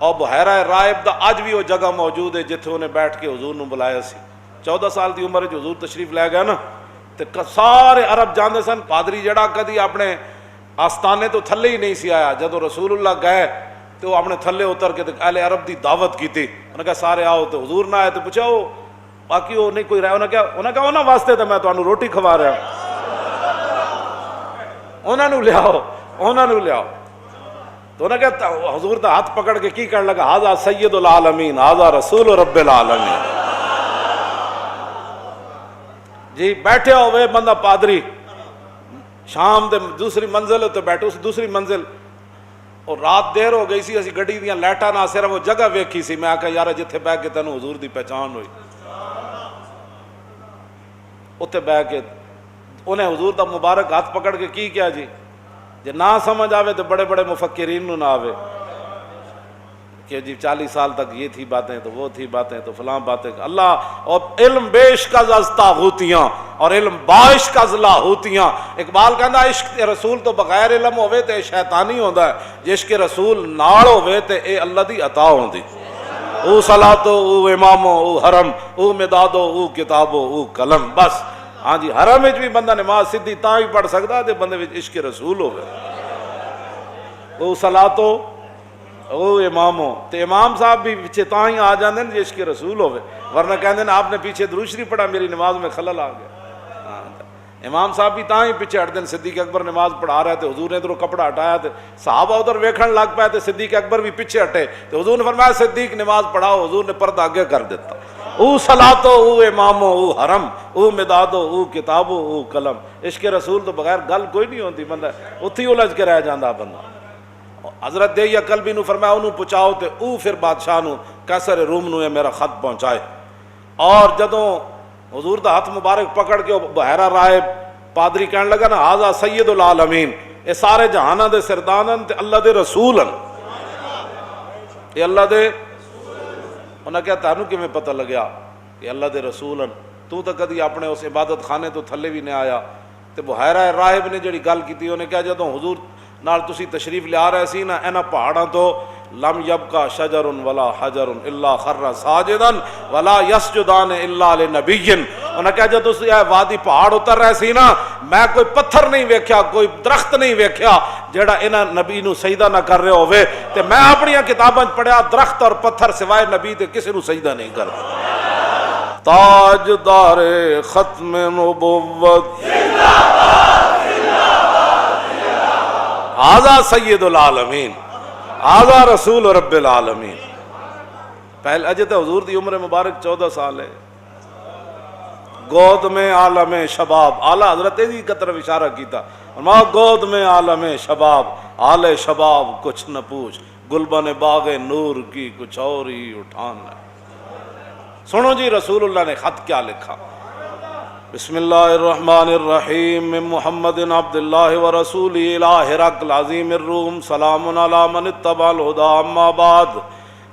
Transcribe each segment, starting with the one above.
اور بحیرہ رائب دا اج بھی وہ جگہ موجود ہے جتھے انہیں بیٹھ کے حضور نو بلایا سی. 14 سال دی عمر جو حضور تشریف لے گئے نا تے سارے عرب جاندے سن پادری جڑا کدی اپنے آستانے تو تھلے ہی نہیں سی آیا. جدو رسول اللہ گئے تو وہ اپنے تھلے اتر کے اہل عرب دی دعوت کی تھی. انہوں نے کہا سارے آؤ. تو حضور نہ آئے تو پوچھا وہ باقی وہ نہیں کوئی رہا. انہوں نے کہا انہوں واسطے تو میں تمہیں روٹی کھوا رہا ہوں, انہوں نے لیاؤ, انہوں نے لیاؤ. تو انہوں نے کہا حضور دا ہاتھ پکڑ کے کی کرنے لگا ھذا سید العالمین ھذا رسول رب العالمین. جی بیٹھے ہوئے بندہ پادری شام دے دوسری منزل تے بیٹھے, اس دوسری منزل اور رات دیر ہو گئی سی, اسی گڈی دیاں لائٹاں نہ صرف وہ جگہ ویکھی سی. میں آکھا یار جتھے بیٹھ کے تینوں حضور دی پہچان ہوئی اتنے بیٹھ کے انہیں حضور دا مبارک ہاتھ پکڑ کے کی کیا جی. جے نہ سمجھ آوے تو بڑے بڑے مفکرین نو نہ آوے کہ جی 40 سال تک یہ تھی باتیں تو وہ تھی باتیں تو فلاں باتیں. اللہ اور علم بیش کا زستا ہوتیاں اور علم باش کا زلا ہوتیاں. اقبال کہندا عشق رسول تو بغیر علم ہوئے تے شیطانی ہوندا ہے, جے عشق رسول نال ہوئے تے اے اللہ دی عطا ہوندی. او صلاتو او امامو او حرم او مدادو او کتابو او قلم. بس ہاں جی حرم وچ بھی بندہ نماز سیدھی تاں ہی پڑھ سکدا تے بندے وچ عشق رسول ہوئے. او صلاتو او امامو تے امام صاحب بھی پیچھے تاں ہی آ جاندے نے عشق رسول ہوئے, ورنہ کہندے نے آپ نے پیچھے درود شریف پڑھا میری نماز میں خلل آ گیا. امام صاحب بھی تاں ہی پیچھے ہٹ دین. صدیق اکبر نماز پڑھا رہے تھے, حضور نے ادھروں کپڑا ہٹایا تے صحابہ ادھر ویکھن لگ پئے تے صدیق اکبر بھی پیچھے ہٹے تے حضور نے فرمایا صدیق نماز پڑھاؤ. حضور نے پردہ آگے کر دیتا. او صلاتو او امامو او حرم او مدادو او کتابو او قلم. عشق رسول تو بغیر گل کوئی نہیں ہوتی, بندہ اتھی الجھ کے رہ جاندا بندہ. حضرت دہیا کلبی نو فرمایا انہوں پہنچاؤ تے او پھر بادشاہ نو قیصر روم نو یہ میرا خط پہنچائے. اور جدوں حضور دا ہاتھ مبارک پکڑ کے بحیرہ راہب پادری کہنے لگا نا ھذا سید العالمین, اے سارے جہاناں دے سردانن تے اللہ دے رسولن, اے اللہ دے. انہاں کہا تانوں کیویں پتہ لگیا کہ اللہ دے رسولن, تو تے کدی اپنے اس عبادت خانے تو تھلے بھی نہیں آیا. تے بحیرہ راہب نے جڑی گل کیتی انہیں کہا جدوں حضور نال تسی تشریف لے آ رہے سی نا انہاں پہاڑاں تو لم یبقى شجر ولا حجر الا خر ساجدا ولا یسجدان الا لنبی. انہاں کہا جب تسی وادی پہاڑ اتر رہے سی نا میں کوئی پتھر نہیں ویکھیا, کوئی درخت نہیں ویکھیا جڑا انہاں نبی نو سجدہ نہ کر رہے ہوئے. تے میں اپنی کتاباں پڑھیا درخت اور پتھر سوائے نبی تے کسی نو سجدہ نہیں کردا. تاجدار ختم نبوت ھذا سید العالمین ھذا رسول رب العالمین. پہلے اجے تو حضور دی عمر مبارک 14 سال ہے. گود میں عالم شباب, اعلیٰ حضرت دی کی طرف اشارہ کیتا فرمایا گود میں عالم شباب آل شباب کچھ نہ پوچھ, گلبن باغ نور کی کچھ اور ہی اٹھان ہے. سنو جی رسول اللہ نے خط کیا لکھا. بسم اللہ الرحمن الرحیم من محمد عبد اللہ ورسولہ الی ہرقل عظیم الروم سلام علی من اتبع الہدی اما بعد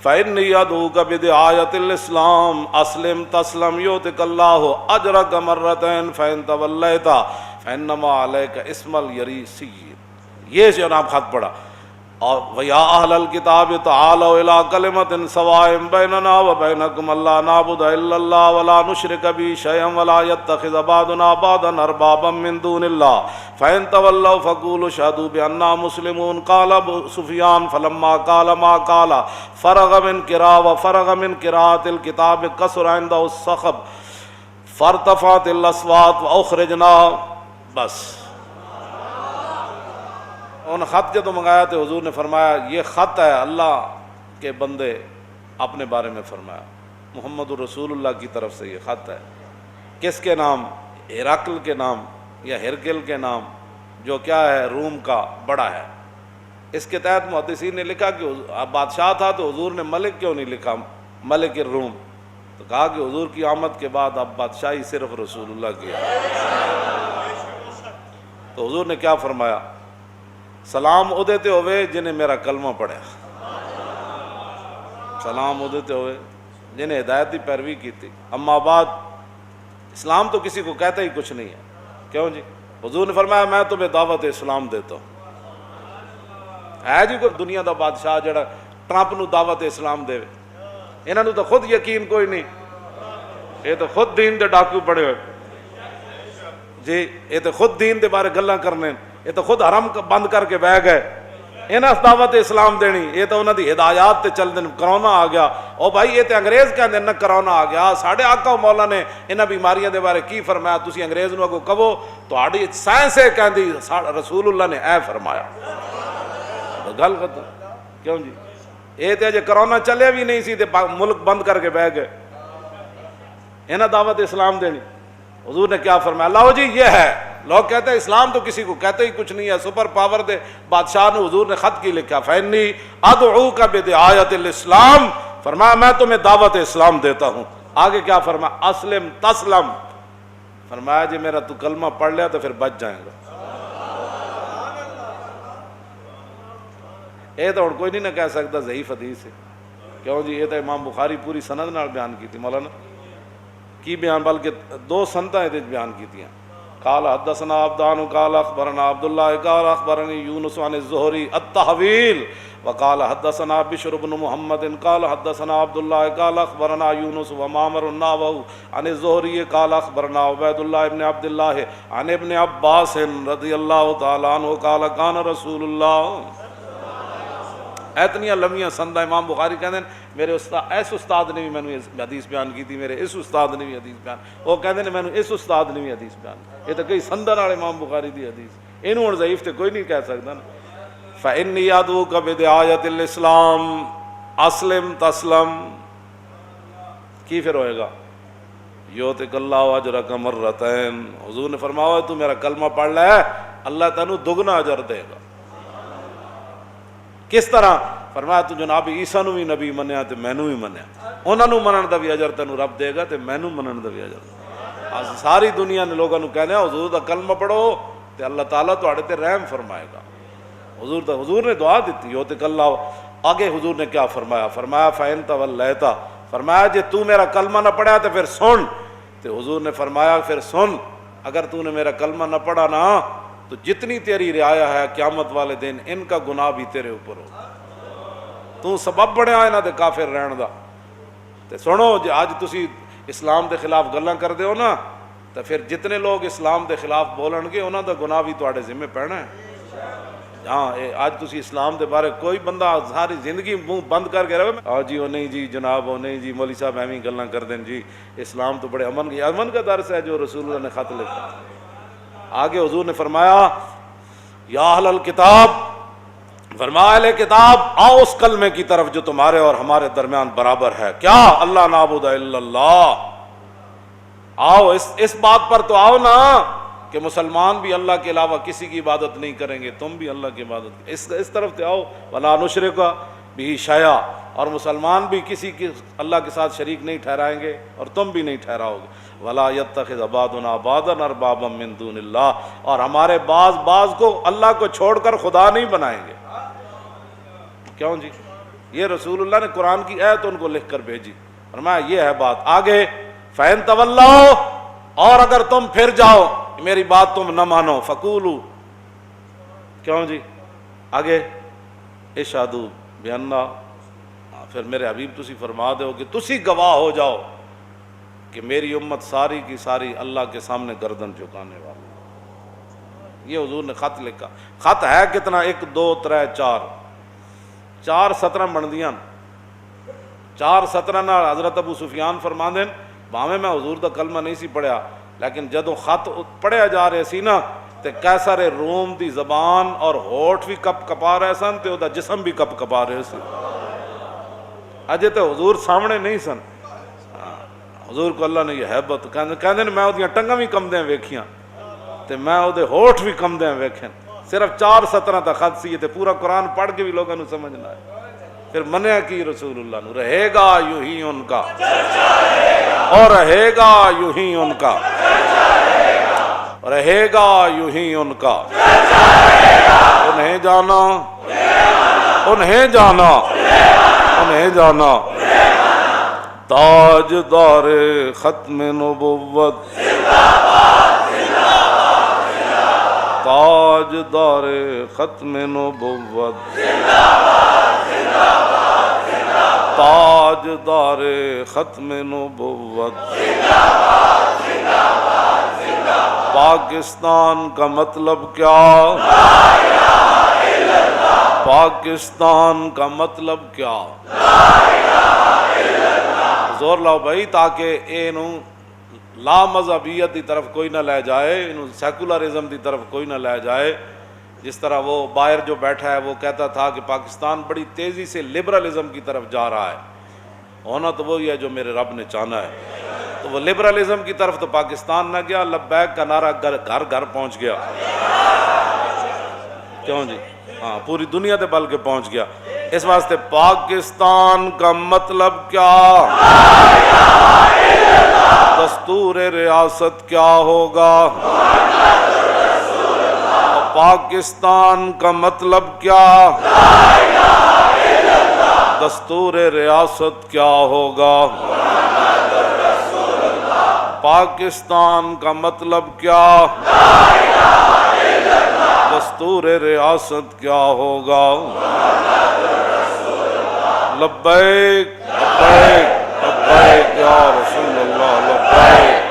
فإنی ادعوک بدعایۃ الاسلام اسلم تسلم یؤتک اللہ اجرک مرتین فإن تولیت فإنما علیک اسم الیریسی. یہ جناب خط پڑھا. اور وَيَا أَهْلَ الْكِتَابِ تَعَالَوْا إِلَىٰ كَلِمَةٍ سَوَاءٍ بَيْنَنَا وَبَيْنَكُمْ أَلَّا نَعْبُدَ إِلَّا اللَّهَ وَلَا نُشْرِكَ بِهِ شَيْئًا وَلَا يَتَّخِذَ بَعْضُنَا بَعْضًا أَرْبَابًا مِّن دُونِ اللَّهِ فَإِن تَوَلَّوْا فَقُولُوا اشْهَدُوا بِأَنَّا مُسْلِمُونَ. قَالَ أَبُو سُفْيَانُ فَلَمَّا قَالَ مَا قَالَ فَرَغَ مِنْ قِرَاءَةِ الْكِتَابِ كَثُرَ عِندَهُ الصَّخَبُ فَارْتَفَعَتِ الْأَصْوَاتُ وَأُخْرِجْنَا. بس ان خط جدو منگایا تو حضور نے فرمایا یہ خط ہے اللہ کے بندے اپنے بارے میں فرمایا محمد رسول اللہ کی طرف سے. یہ خط ہے کس کے نام؟ ہرقل کے نام یا ہرگل کے نام, جو کیا ہے روم کا بڑا ہے. اس کے تحت محدثین نے لکھا کہ بادشاہ تھا تو حضور نے ملک کیوں نہیں لکھا ملک الروم, تو کہا کہ حضور کی آمد کے بعد اب بادشاہی صرف رسول اللہ کی ہے. تو حضور نے کیا فرمایا سلام او دیتے ہوئے جنہیں میرا کلمہ پڑھا, سلام او دیتے ہوئے جنہیں ہدایت کی پیروی کی تھی. اما بعد اسلام تو کسی کو کہتا ہی کچھ نہیں ہے. کیوں جی؟ حضور نے فرمایا میں تمہیں دعوت اسلام دیتا ہوں. ہے جی کوئی دنیا دا بادشاہ جڑا ٹرمپ نو دعوت اسلام دے، انہاں نو تو خود یقین کوئی نہیں، یہ تو خود دین دے ڈاکو پڑے ہوئے جی، یہ تو خود دین دے بارے گلاں کرنے، یہ تو خود حرم بند کر کے بہ گئے، انہاں دعوت اسلام دینی، یہ تو انہاں دی ہدایات تے چل دین۔ کرونا آ گیا، او بھائی یہ تے انگریز کہندے نہ کرونا آ گیا، ساڈے آقا و مولا نے انہاں بیماریاں دے بارے کی فرمایا؟ تسی انگریز نو اگوں کہو تہاڈی سائنس ہے کہندی رسول اللہ نے اے فرمایا، گل ختم۔ کیوں جی؟ یہ تے اجے کرونا چلے بھی نہیں سی تے ملک بند کر کے بہ گئے، انہاں دعوت اسلام دینی۔ حضور نے کیا فرمایا؟ اللہ جی یہ ہے، لوگ کہتے ہیں اسلام تو کسی کو کہتے ہی کچھ نہیں ہے، سپر پاور دے بادشاہ نے حضور نے خط کی لکھا، فإنی ادعوک بدعایۃ الاسلام، فرمایا میں تمہیں دعوت اسلام دیتا ہوں۔ آگے کیا فرمایا؟ اسلم تسلم، فرمایا جی میرا تو کلمہ پڑھ لیا تو پھر بچ جائیں گا۔ یہ تو کوئی نہیں نہ کہہ سکتا ضعیف حدیث ہے، کیوں جی؟ یہ تو امام بخاری پوری سند نال بیان کی تھی، مولانا کی بیان، بلکہ دو سنتاں یہ بیان کی تھی، قال حدثنا عبدان قال اخبرنا عبداللہ قال اخبرنی یونس عن الزہری التحویل وقال حدثنا بشر بن محمد قال حدثنا عبداللہ قال اخبرنا یونس ومعمر النحو عن الزہری قال اخبرنا عبید اللہ ابن عبداللہ عن ابن عباس رضی اللہ تعالی عنہ قال کان رسول اللہ۔ اتنی لمیاں سندہ امام بخاری کہتے ہیں میرے استاد اس استاد نے بھی میں نے حدیث بیان کی تھی، میرے اس استاد نے بھی حدیث بیان، وہ کہتے ہیں میں نے اس استاد نے بھی حدیث بیان، یہ تو کئی سندہ نال امام بخاری دی حدیث، انہوں اور ضعیف تے کوئی نہیں کہہ سکتا نا۔ فإنی ادعوک بدعایۃ الاسلام اسلم تسلم، کی پھر ہوئے گا؟ یؤتک اللہ اجرک مرتین، حضور نے فرمایا تو میرا کلمہ پڑھ لے اللہ تینوں دگنا اجر دے گا۔ کس طرح؟ فرمایا تو جناب عیسیٰ نو بھی نبی منیا تے مینوں بھی منیا، انہاں نو منن دا بھی اجر تینوں رب دے گا تے مینوں منن دا بھی اجر۔ ساری دنیا نے لوگاں نو کہنا حضور دا کلمہ پڑھو تے اللہ تعالیٰ تہاڈے تے رحم فرمائے گا۔ حضور نے دعا دیتی یؤتک اللہ۔ آگے حضور نے کیا فرمایا؟ فرمایا فإن تولیت، فرمایا جے تو میرا کلمہ نہ پڑھا تو پھر سن، تے حضور نے فرمایا پھر سن، اگر تو نے میرا کلمہ نہ پڑھا نا تو جتنی تیری رعایا ہے قیامت والے دن ان کا گناہ بھی تیرے اوپر ہو، تو سبب بنیا انہاں دے کافر رہن دا۔ تے سنو جے اج تسی اسلام دے خلاف گلاں کردے ہو نا تو پھر جتنے لوگ اسلام دے خلاف بولن گے انہاں دا گناہ بھی تواڈے ذمہ پینا ہے۔ ہاں اج تسی اسلام دے بارے کوئی بندہ ساری زندگی منہ بند کر کے رہے آ جی او نہیں جی جناب او نہیں جی مولوی صاحب ایویں گلاں کر دیں جی، اسلام تو بڑے امن کا درس ہے جو رسول اللہ نے خط لکھا۔ آگے حضور نے فرمایا یا اہل الکتاب، فرمایا اہل کتاب آؤ اس کلمے کی طرف جو تمہارے اور ہمارے درمیان برابر ہے، کیا؟ اللہ نعبد الا اللہ۔ آؤ اس بات پر تو آؤ نا کہ مسلمان بھی اللہ کے علاوہ کسی کی عبادت نہیں کریں گے، تم بھی اللہ کی عبادت اس طرف سے آؤ، ولا نشرک بہ شیئا، اور مسلمان بھی کسی کی اللہ کے ساتھ شریک نہیں ٹھہرائیں گے اور تم بھی نہیں ٹھہراؤ گے۔ ولا یتخذ بعضنا بعضا اربابا من دون اللہ، اور ہمارے بعض کو اللہ کو چھوڑ کر خدا نہیں بنائیں گے۔ کیوں جی؟ یہ رسول اللہ نے قرآن کی آیت ان کو لکھ کر بھیجی، فرمایا یہ ہے بات۔ آگے فَإِن تَوَلَّوْا، اور اگر تم پھر جاؤ میری بات تم نہ مانو، فقولوا، کیوں جی؟ آگے اشہدوا بأننا، پھر میرے حبیب تسی فرما دو کہ تسی گواہ ہو جاؤ کہ میری امت ساری کی ساری اللہ کے سامنے گردن جھکانے والی۔ یہ حضور نے خط لکھا۔ خط ہے کتنا؟ 1 2 3 4 17 بندیاں، 4 17 نال حضرت ابو سفیان فرما دین بھاویں میں حضور دا کلمہ نہیں سی پڑھیا لیکن جدوں خط پڑھیا جا رہے سی نا تے قیصر روم دی زبان اور ہوٹھ بھی کپ کپا رہے سن تے او دا جسم بھی کپ کپا رہے سی۔ اجے تے حضور سامنے نہیں سن، حضور کو اللہ نے یہ حیبت کہندے میں اودیاں ٹنگاں بھی کمدیاں ویکھیاں تے میں او دے ہوٹھ بھی کمدیاں ویکھن۔ صرف 4 17 دا خط سی تے پورا قرآن پڑھ کے بھی لوگوں نوں سمجھنا ہے۔ پھر منیا کی رسول اللہ نو، رہے گا یوں ہی ان کا اور رہے گا یوں ہی ان کا، رہے گا یوں ہی ان کا، انہیں جانا انہیں جانا انہیں جانا، تاجدار ختم نبوت، تاجدار ختم نبوت، تاجدار ختم نبوت، پاکستان کا مطلب کیا؟ پاکستان کا مطلب کیا؟ زور لاؤ بھائی، تاکہ اینو لا مذہبیت دی طرف کوئی نہ لے جائے، انہوں سیکولرزم دی طرف کوئی نہ لے جائے۔ جس طرح وہ باہر جو بیٹھا ہے وہ کہتا تھا کہ پاکستان بڑی تیزی سے لبرلزم کی طرف جا رہا ہے، ہونا تو وہی ہے جو میرے رب نے چاہنا ہے۔ تو وہ لبرلزم کی طرف تو پاکستان نہ گیا، لبیک کا نعرہ گھر گھر پہنچ گیا، کیوں جی؟ ہاں، پوری دنیا تے بلکہ پہنچ گیا۔ اس واسطے پاکستان کا مطلب کیا؟ دستور ریاست کیا ہوگا؟ پاکستان کا مطلب کیا؟ دستور ریاست کیا ہوگا؟ پاکستان کا مطلب کیا؟ دستور ریاست کیا ہوگا؟ لبیک لبیک لبیک یا رسول اللہ، لبیک